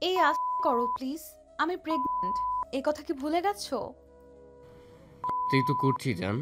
এই করো প্লিজ। আমি প্রেগন্যান্ট। এই কথা কি ভুলে গেছো? তুই তো করছি জান।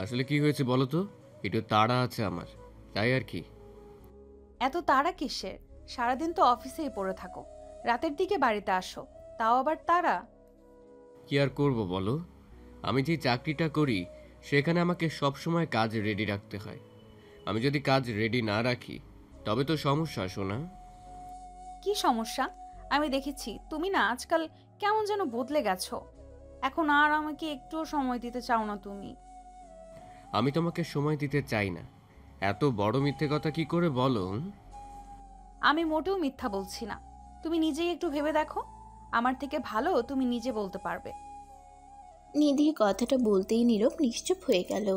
আসলে কি হয়েছে বলো তো? একটু তাড়া আছে আমার, তাই আর কি। এত তাড়া কিসের? সারাদিন তো অফিসেই পড়ে থাকো, রাতের দিকে বাড়িতে আসো, তাও আবার তাড়া? কি আর করব বলো, আমি যে চাকরিটা করি সেখানে আমাকে সব সময় কাজ রেডি রাখতে হয়। আমি যদি কাজ রেডি না রাখি তবে তো সমস্যা, শোনা। কি সমস্যা? আমি দেখেছি তুমি না আজকাল কেমন যেন বদলে গেছো। এখন আর আমাকে একটুও সময় দিতে চাও না তুমি। আমি তোমাকে সময় দিতে চাই না, এত বড় মিথ্যে কথা কি করে বলো? আমি মোটেও মিথ্যা বলছি না। তুমি নিজেই একটু ভেবে দেখো, আমার থেকে ভালো তুমি নিজে বলতে পারবে। নিধি কথাটা বলতেই নীরব নিশ্চুপ হয়ে গেল।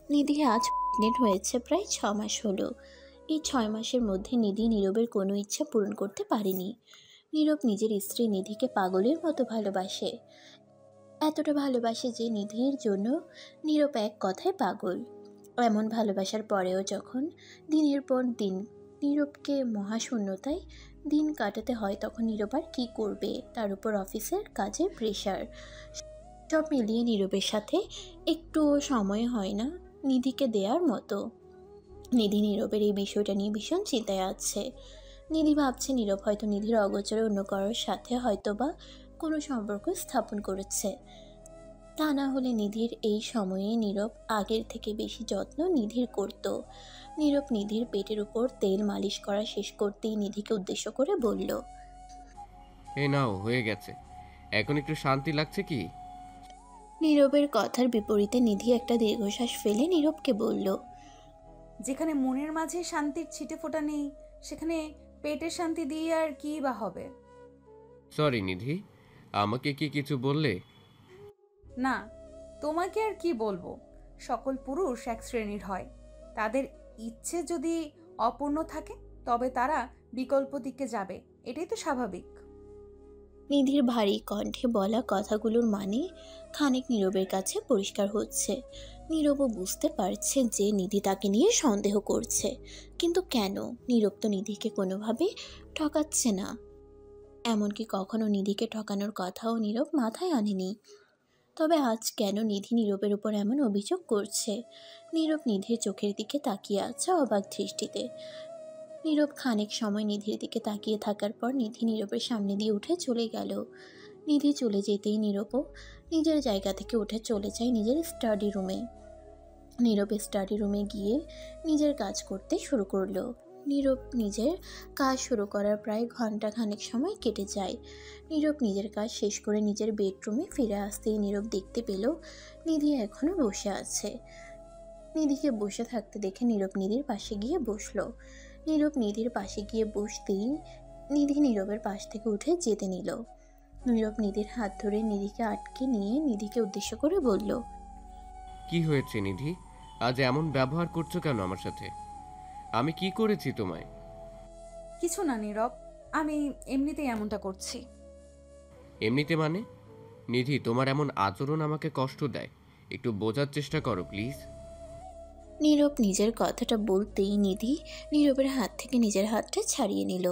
নিধি আজ প্রেগনেন্ট হয়েছে প্রায় 6 মাস হলো। এই 6 মাসের মধ্যে নিধি নীরবের কোনো ইচ্ছা পূরণ করতে পারেনি। নীরব নিজের স্ত্রী নিধিকে পাগলের মতো ভালোবাসে, এতটা ভালোবাসে যে নিধির জন্য নীরব এক কথায় পাগল। এমন ভালোবাসার পরেও যখন দিনের পর দিন নীরবকে মহাশূন্যতায় দিন কাটাতে হয়, তখন নীরব আর কী করবে? তার উপর অফিসের কাজের প্রেশার, সব মিলিয়ে নীরবের সাথে একটুও সময় হয় না নিধিকে দেওয়ার মতো। নিধি নীরবের এই বিষয়টা নিয়ে ভীষণ চিন্তায় আছে। নিধি ভাবছে নীরব হয়তো নিধির অগোচরে অন্য কারোর সাথে হয়তো বা কোনো সম্পর্ক স্থাপন করেছে। তা না হলে নিধির এই সময়ে নীরব আগের থেকে বেশি যত্ন নিধির করত। নীরব নিধির পেটের উপর তেল মালিশ করা শেষ করতেই নিধিকে উদ্দেশ্য করে বলল, এই নাও, হয়ে গেছে। এখন একটু শান্তি লাগছে কি? নীরবের কথার বিপরীতে নিধি একটা দীর্ঘশ্বাস ফেলে নীরবকে বলল, যেখানে মনের মাঝে শান্তির ছিটে ফোঁটা নেই, সেখানে পেটের শান্তি দিয়ে আর কি বা হবে? সরি নিধি, আমাকে কি কিছু বললে? না, তোমাকে আর কি বলবো। সকল পুরুষ এক শ্রেণীর হয়। তাদের ইচ্ছে যদি অপূর্ণ থাকে, তবে তারা বিকল্প দিকে যাবে। এটাই তো স্বাভাবিক। নিধির ভারী কণ্ঠে বলা কথাগুলোর মানে খানিক নীরবের কাছে পরিষ্কার হচ্ছে। নীরবও বুঝতে পারছে যে নিধি তাকে নিয়ে সন্দেহ করছে, কিন্তু কেন? নীরব তো নিধিকে কোনোভাবে ঠকাচ্ছে না, এমনকি কখনো নিধিকে ঠকানোর কথাও নীরব মাথায় আনেনি। তবে আজ কেন নিধি নীরবের উপর এমন অভিযোগ করছে? নীরব নিধির চোখের দিকে তাকিয়ে আছে অবাক দৃষ্টিতে। নীরব খানিক সময় নিধির দিকে তাকিয়ে থাকার পর নিধি নীরবের সামনে দিয়ে উঠে চলে গেল। নিধি চলে যেতেই নীরবও নিজের জায়গা থেকে উঠে চলে যায় নিজের স্টাডি রুমে। নীরব স্টাডি রুমে গিয়ে নিজের কাজ করতে শুরু করলো। নীরব নিজের কাজ শুরু করার প্রায় ঘন্টা খানেক সময় কেটে যায়। নীরব নিজের কাজ শেষ করে নিজের বেডরুমে ফিরে আসতেই নীরব দেখতে পেল নিধি এখনো বসে আছে। নিধিকে বসে থাকতে দেখে নীরব নিধির পাশে গিয়ে বসলো। নীরব নিধির পাশে গিয়ে বসতেই নিধি নীরবের পাশ থেকে উঠে যেতে নিল। নীরব নিধির হাত ধরে নিধিকে আটকে নিয়ে নিধিকে উদ্দেশ্য করে বলল, কি হয়েছে নিধি? আজ এমন ব্যবহার করছো কেন আমার সাথে? আমি কি করেছি তোমায়? কিছু না নীরব, আমি এমনিতেই এমনটা করছি। এমনিতে মানে? নিধি, তোমার এমন আচরণ আমাকে কষ্ট দেয়, একটু বোঝার চেষ্টা করো প্লিজ। নীরব নিজের কথাটা বলতেই নিধি নীরবের হাত থেকে নিজের হাতটা ছাড়িয়ে নিল।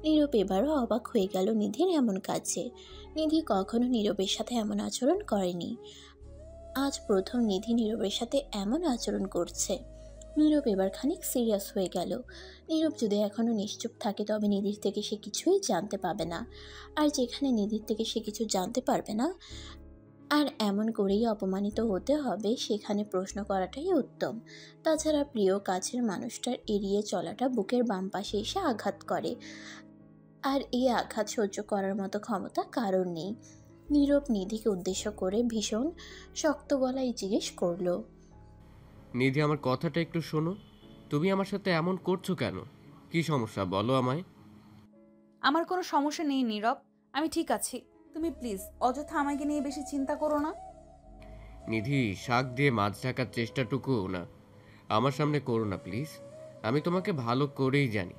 নীরব এবারও অবাক হয়ে গেল নিধির এমন কাজে। নিধি কখনো নীরবের সাথে এমন আচরণ করেনি, আজ প্রথম নিধি নীরবের সাথে এমন আচরণ করছে। নীরব এবার খানিক সিরিয়াস হয়ে গেল। নীরব যদি এখনো নিশ্চুপ থাকে তবে নিধির থেকে সে কিছুই জানতে পাবে না, আর যেখানে নিধির থেকে সে কিছু জানতে পারবে না আর এমন করেই অপমানিত হতে হবে, সেখানে প্রশ্ন করাটাই উত্তম। তাছাড়া প্রিয় কাছের মানুষটার এড়িয়ে চলাটা বুকের বাম পাশে এসে আঘাত করে, আর এই আঘাত সহ্য করার মতো ক্ষমতা কারোর নেই। নীরব নিধিকে উদ্দেশ্য করে ভীষণ শক্ত গলায় জিজ্ঞেস করলো, নিধি, আমার কথাটা একটু শোনো। তুমি আমার সাথে এমন করছো কেন? কি সমস্যা বলো আমায়। আমার কোনো সমস্যা নেই নীরব, আমি ঠিক আছি। তুমি প্লিজ অযথা আমাকে নিয়ে বেশি চিন্তা করো না। নিধি, শাক দিয়ে মাছ ঢাকার চেষ্টাটুকুও না আমার সামনে করো না প্লিজ। আমি তোমাকে ভালো করেই জানি,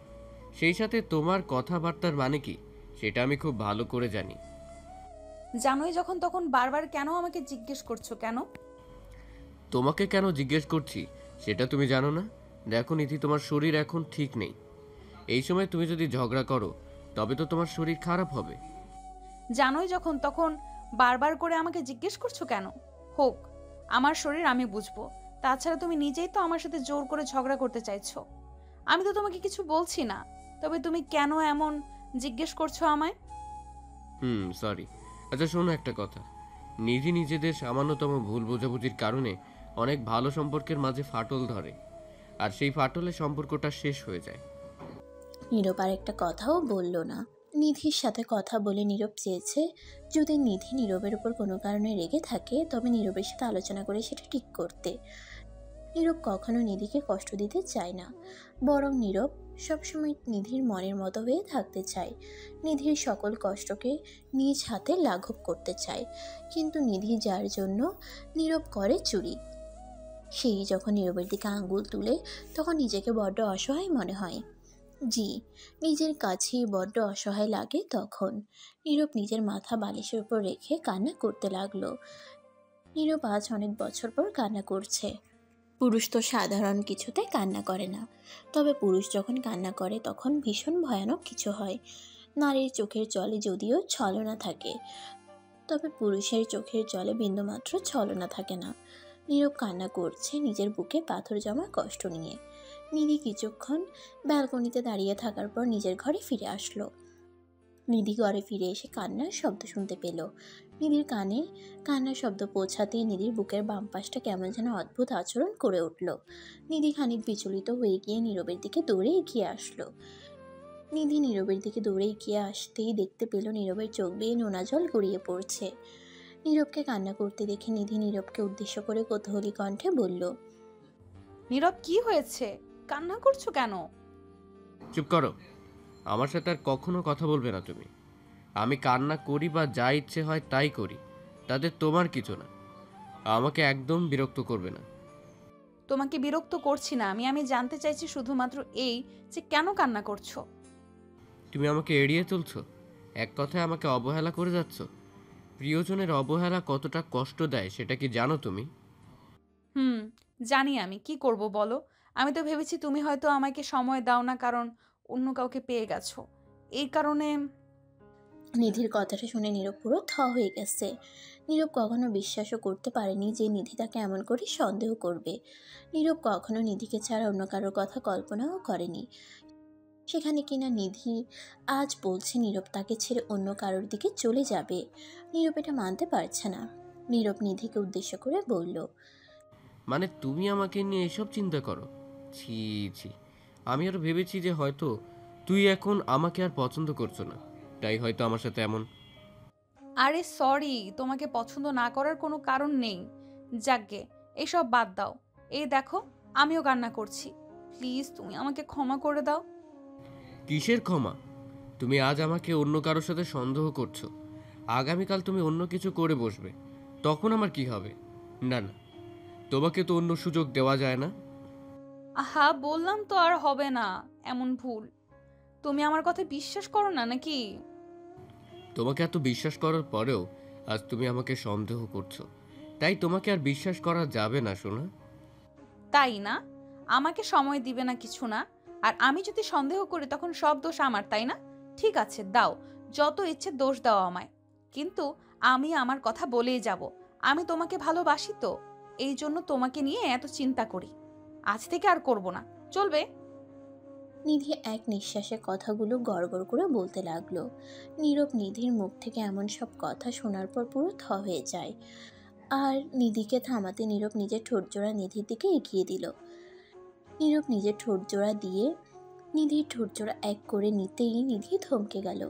সেই সাথে তোমার কথাবার্তার মানে কি সেটা আমি খুব ভালো করে জানি। জানোই যখন তখন বারবার কেন আমাকে জিজ্ঞেস করছো কেন? তোমাকে কেন জিজ্ঞেস করছি সেটা তুমি জানো না? দেখো নিধি, তোমার শরীর এখন ঠিক নেই। এই সময় তুমি যদি ঝগড়া করো তবে তো তোমার শরীর খারাপ হবে। জানোই যখন তখন বারবার করে আমাকে জিজ্ঞেস করছো কেন? হোক, আমার শরীর আমি বুঝবো। তাছাড়া তুমি নিজেই তো আমার সাথে জোর করে ঝগড়া করতে চাইছো। আমি তো তোমাকে কিছু বলছি না, তবে তুমি কেন এমন জিজ্ঞেস করছো আমায়? সরি। আচ্ছা শোনো একটা কথা, নিধি নিজেদের সামান্যতম ভুল বোঝাবুঝির কারণে অনেক ভালো সম্পর্কের মাঝে ফাটল ধরে, আর সেই ফাটলে সম্পর্কটা শেষ হয়ে যায়। নীরব আর একটা কথাও বলল না। নিধির সাথে কথা বলে নীরব চেয়েছে যদি নিধি নীরবের উপর কোনো কারণে রেগে থাকে তবে নীরবের সাথে আলোচনা করে সেটা ঠিক করতে। নীরব কখনো নিধিকে কষ্ট দিতে চায় না, বরং নীরব সবসময় নিধির মনের মতো হয়ে থাকতে চায়, নিধির সকল কষ্টকে নিজ হাতে লাঘব করতে চায়। কিন্তু নিধি যার জন্য নীরব করে চুরি, সেই যখন নীরবের দিকে আঙ্গুল তুলে তখন নিজেকে বড্ড অসহায় মনে হয়। জি, নিজের কাছেই বড্ড অসহায় লাগে তখন। নীরব নিজের মাথা বালিশের উপর রেখে কান্না করতে লাগলো। নীরব আজ অনেক বছর পর কান্না করছে। পুরুষ তো সাধারণ কিছুতে কান্না করে না, তবে পুরুষ যখন কান্না করে তখন ভীষণ ভয়ানক কিছু হয়। নারীর চোখের জলে যদিও ছলনা থাকে, তবে পুরুষের চোখের জলে বিন্দুমাত্র ছলনা থাকে না। নীরব কান্না করছে নিজের বুকে পাথর জমা কষ্ট নিয়ে। নিধি কিছুক্ষণ ব্যালকনিতে দাঁড়িয়ে থাকার পর নিজের ঘরে ফিরে আসলো। নিধি ঘরে ফিরে এসে কান্নার শব্দ শুনতে পেল। নিধির কানে কান্নার শব্দ পৌঁছাতেই নিধির বুকের বাম পাশটা কেমন যেন অদ্ভুত আচরণ করে উঠল। নিধি খানিক বিচলিত হয়ে গিয়ে নীরবের দিকে দৌড়ে এগিয়ে আসলো। নিধি নীরবের দিকে দৌড়ে এগিয়ে আসতেই দেখতে পেল নীরবের চোখ বেয়ে নোনা জল গড়িয়ে পড়ছে। নীরবকে কান্না করতে দেখে নিধি নীরবকে উদ্দেশ্য করে কৌতূহলী কণ্ঠে বলল, নীরব, কি হয়েছে? কান্না করছো কেন? চুপ করো, আমার সাথে আর কখনো কথা বলবে না তুমি। আমি কান্না করি বা যা ইচ্ছে হয় তাই করি, তাতে তোমার কিছু না। আমাকে একদম বিরক্ত করবে না। তোমাকে বিরক্ত করছি না আমি। আমি জানতে চাইছি শুধুমাত্র এই যে কেন কান্না করছো। তুমি আমাকে এড়িয়ে চলছো, এক কথায় আমাকে অবহেলা করে যাচ্ছ। প্রিয়জনের অবহেলা কতটা কষ্ট দেয় সেটা কি জানো তুমি? হুম, জানি। আমি কি করব বলো? আমি তো ভেবেছি তুমি হয়তো আমাকে সময় দাও না, কারণ অন্য কাউকে পেয়ে গেছো, এই কারণে। নিধির কথাটা শুনে নীরব পুরো হয়ে গেছে। নীরব কখনো বিশ্বাসও করতে পারেনি যে নিধি তাকে এমন করে সন্দেহ করবে। নীরব কখনো নিধিকে ছাড়া অন্য কারোর কথা কল্পনাও করেনি, সেখানে কিনা নিধি আজ বলছে নীরব তাকে ছেড়ে অন্য কারোর দিকে চলে যাবে। নীরব এটা মানতে পারছে না। নীরব নিধিকে উদ্দেশ্য করে বলল, মানে তুমি আমাকে নিয়ে এসব চিন্তা করো? ছি ছি, আমি আরো ভেবেছি যে হয়তো তুই এখন আমাকে আর পছন্দ করছো না, তাই হয়তো আমার সাথে এমন। আরে সরি, তোমাকে পছন্দ না করার কোনো কারণ নেই। যাকগে, এসব বাদ দাও। এই দেখো, আমিও কান্না করছি। প্লিজ তুমি আমাকে ক্ষমা করে দাও। কিসের ক্ষমা? তুমি আজ আমাকে অন্য কারোর সাথে সন্দেহ করছো, আগামীকাল তুমি অন্য কিছু করে বসবে, তখন আমার কি হবে? না না, তোমাকে তো অন্য সুযোগ দেওয়া যায় না। আহা, বললাম তো আর হবে না এমন ভুল। তুমি আমার কথা বিশ্বাস করো না নাকি? তোমাকে এত বিশ্বাস করার পরেও আজ তুমি আমাকে সন্দেহ করছো, তাই তোমাকে আর বিশ্বাস করা যাবে না সোনা। তাই না? আমাকে সময় দিবে না কিছু না, আর আমি যদি সন্দেহ করি তখন সব দোষ আমার, তাই না? ঠিক আছে, দাও, যত ইচ্ছে দোষ দাও আমায়, কিন্তু আমি আমার কথা বলেই যাব। আমি তোমাকে ভালোবাসি তো, এই জন্য তোমাকে নিয়ে এত চিন্তা করি। আজ থেকে আর করব না, চলবে? নিধি এক নিঃশ্বাসে কথাগুলো গড়গড় করে বলতে লাগলো। নীরব নিধির মুখ থেকে এমন সব কথা শোনার পর পুরো হয়ে যায়। আর নিধিকে থামাতে নীরব নিজের ঠোঁটজোড়া নিধির দিকে এগিয়ে দিল। নীরব নিজের ঠোঁটজোড়া দিয়ে নিধির ঠোঁটজোড়া এক করে নিতেই নিধি থমকে গেল।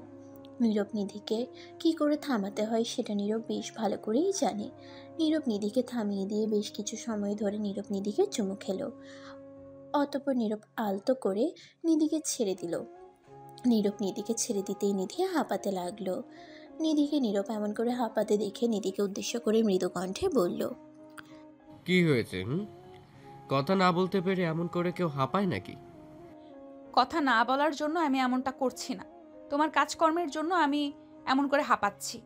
নীরব নিধিকে কি করে থামাতে হয় সেটা নীরব বেশ ভালো করেই জানে। নীরব নিধিকে থামিয়ে দিয়ে বেশ কিছু সময় ধরে নীরব নিধিকে চুমু খেলো। অতঃপর নীরব আলতো করে নিধিকে ছেড়ে দিল। নীরব নিধিকে ছেড়ে দিতেই নিধি হাঁপাতে লাগলো। নিধিকে নীরব এমন করে হাঁপাতে দেখে নিধিকে উদ্দেশ্য করে মৃদু কণ্ঠে বলল, কি হয়েছে? কথা না বলতে পেরে এমন করে কেউ হাঁপায় নাকি? কথা না বলার জন্য আমি এমনটা করছি না, তোমার কাজকর্মের জন্য আমি এমন করে হাঁপাচ্ছি।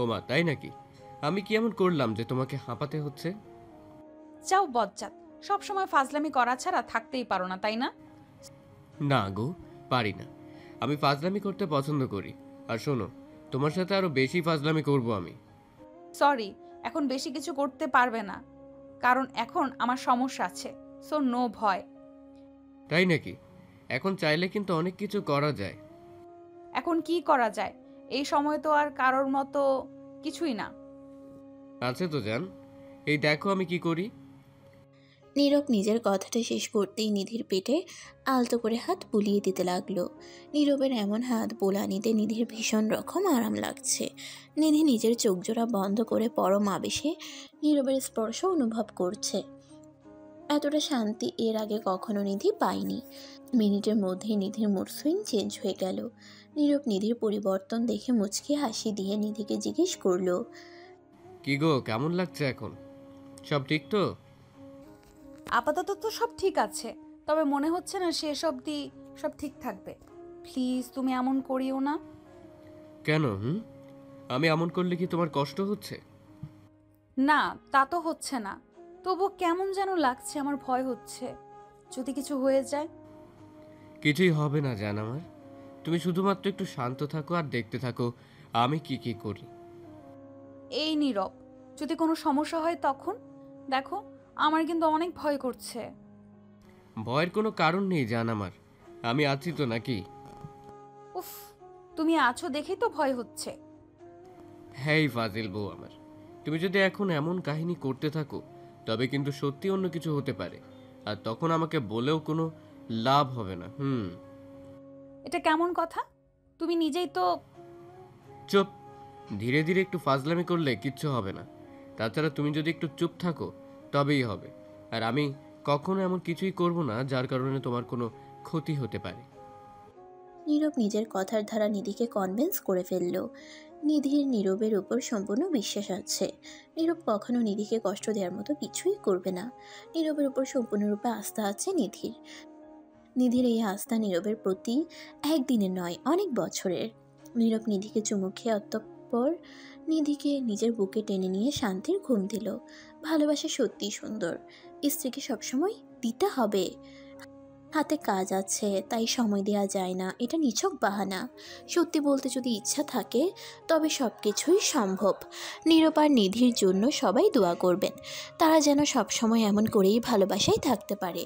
ওমা, তাই নাকি? আমি কি এমন করলাম যে তোমাকে হাঁপাতে হচ্ছে? যাও বজ্জাত, সবসময় ফাজলামি করা ছাড়া থাকতেই পারো না, তাই না? না গো, পারি না। আমি ফাজলামি করতে পছন্দ করি। আর শোনো, তোমার সাথে আরো বেশি ফাজলামি করব আমি। সরি, এখন বেশি কিছু করতে পারবে না, কারণ এখন আমার সমস্যা আছে। সো নো ভয়। তাই নাকি? এখন চাইলে কিন্তু অনেক কিছু করা যায়। এখন কি করা যায়? এই সময় তো আর কারোর মতো কিছুই না। আছে তো জান, এই দেখো আমি কি করি। নীরব নিজের কথাটা শেষ করতেই নিধির পেটে আলতো করে হাত বুলিয়ে দিতে লাগলো। নীরবের এমন হাত বোলানিতে নিধির ভীষণ রকম আরাম লাগছে। নিধি নিজের চোখজোড়া বন্ধ করে পরম আবেশে নীরবের স্পর্শ অনুভব করছে। এতটা শান্তি এর আগে কখনো নিধি পায়নি। মিনিটের মধ্যেই নিধির মুড সুইং চেঞ্জ হয়ে গেল। নীরব নিধির পরিবর্তন দেখে মুচকি হাসি দিয়ে নিধিকে জিজ্ঞেস করলো, কি গো, কেমন লাগছে এখন? সব ঠিক তো? আপাতত তো সব ঠিক আছে, তবে মনে হচ্ছে না শেষ অবধি সব ঠিক থাকবে। প্লিজ তুমি এমন করিও না। কেন? আমি এমন করলে কি তোমার কষ্ট হচ্ছে? না, তা তো হচ্ছে না, তবু কেমন যেন লাগছে, আমার ভয় হচ্ছে যদি কিছু হয়ে যায়। কিছুই হবে না জান আমার। তুমি শুধুমাত্র একটু শান্ত থাকো আর দেখতে থাকো আমি কি কি করি। এই নীরব, যদি কোনো সমস্যা হয় তখন? দেখো, আমার কিন্তু অনেক ভয় করছে। ভয়ের কোনো কারণ নেই জান আমার, আমি আছি তো নাকি। উফ, তুমি আছো দেখেই তো ভয় হচ্ছে। হ্যাঁ ফাজিল বউ আমার, তুমি যদি এখন এমন কাহিনী করতে থাকো তবে কিন্তু সত্যি অন্য কিছু হতে পারে, আর তখন আমাকে বলেও কোনো লাভ হবে না। এটা কেমন কথা? তুমি নিজেই তো। চুপ। ধীরে ধীরে একটু ফাজলামি করলে কিচ্ছু হবে না। তাছাড়া তুমি যদি একটু চুপ থাকো তবেই হবে। আর আমি কখনো এমন কিছুই করব না যার কারণে তোমার কোনো ক্ষতি হতে পারে। নীরব নিজের কথার ধারা নিধিকে কনভিন্স করে ফেলল। নিধির নীরবের উপর সম্পূর্ণ বিশ্বাস আছে। নীরব কখনো নিধিকে কষ্ট দেওয়ার মতো কিছুই করবে না। নীরবের উপর সম্পূর্ণরূপে আস্থা আছে নিধির। নিধির এই আস্থা নীরবের প্রতি একদিনের নয়, অনেক বছরের। নীরব নিধিকে চুমু খেয়ে অতঃপর নিধিকে নিজের বুকে টেনে নিয়ে শান্তির ঘুম দিল। ভালোবাসা সত্যিই সুন্দর। স্ত্রীকে সবসময় দিতে হবে। হাতে কাজ আছে তাই সময় দেওয়া যায় না, এটা নিছক বাহানা। সত্যি বলতে যদি ইচ্ছা থাকে তবে সব কিছুই সম্ভব। নীরব আর নিধির জন্য সবাই দোয়া করবেন, তারা যেন সবসময় এমন করেই ভালোবাসায় থাকতে পারে।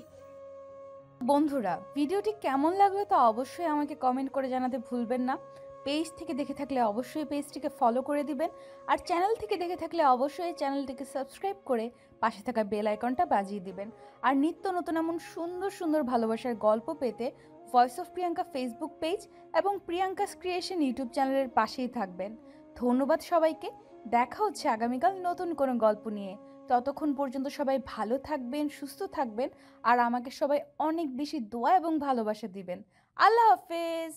বন্ধুরা, ভিডিওটি কেমন লাগলো তা অবশ্যই আমাকে কমেন্ট করে জানাতে ভুলবেন না। পেজ থেকে দেখে থাকলে অবশ্যই পেজটিকে ফলো করে দিবেন, আর চ্যানেল থেকে দেখে থাকলে অবশ্যই চ্যানেলটিকে সাবস্ক্রাইব করে পাশে থাকা বেল আইকনটা বাজিয়ে দিবেন। আর নিত্য নতুন এমন সুন্দর সুন্দর ভালোবাসার গল্প পেতে voice of Priyanka Facebook page এবং প্রিয়াঙ্কাস ক্রিয়েশন ইউটিউব চ্যানেলের পাশেই থাকবেন। ধন্যবাদ সবাইকে। দেখা হচ্ছে আগামীকাল নতুন কোনো গল্প নিয়ে। ততক্ষণ পর্যন্ত সবাই ভালো থাকবেন, সুস্থ থাকবেন, আর আমাকে সবাই অনেক বেশি দোয়া এবং ভালোবাসা দিবেন। আল্লাহ হাফেজ।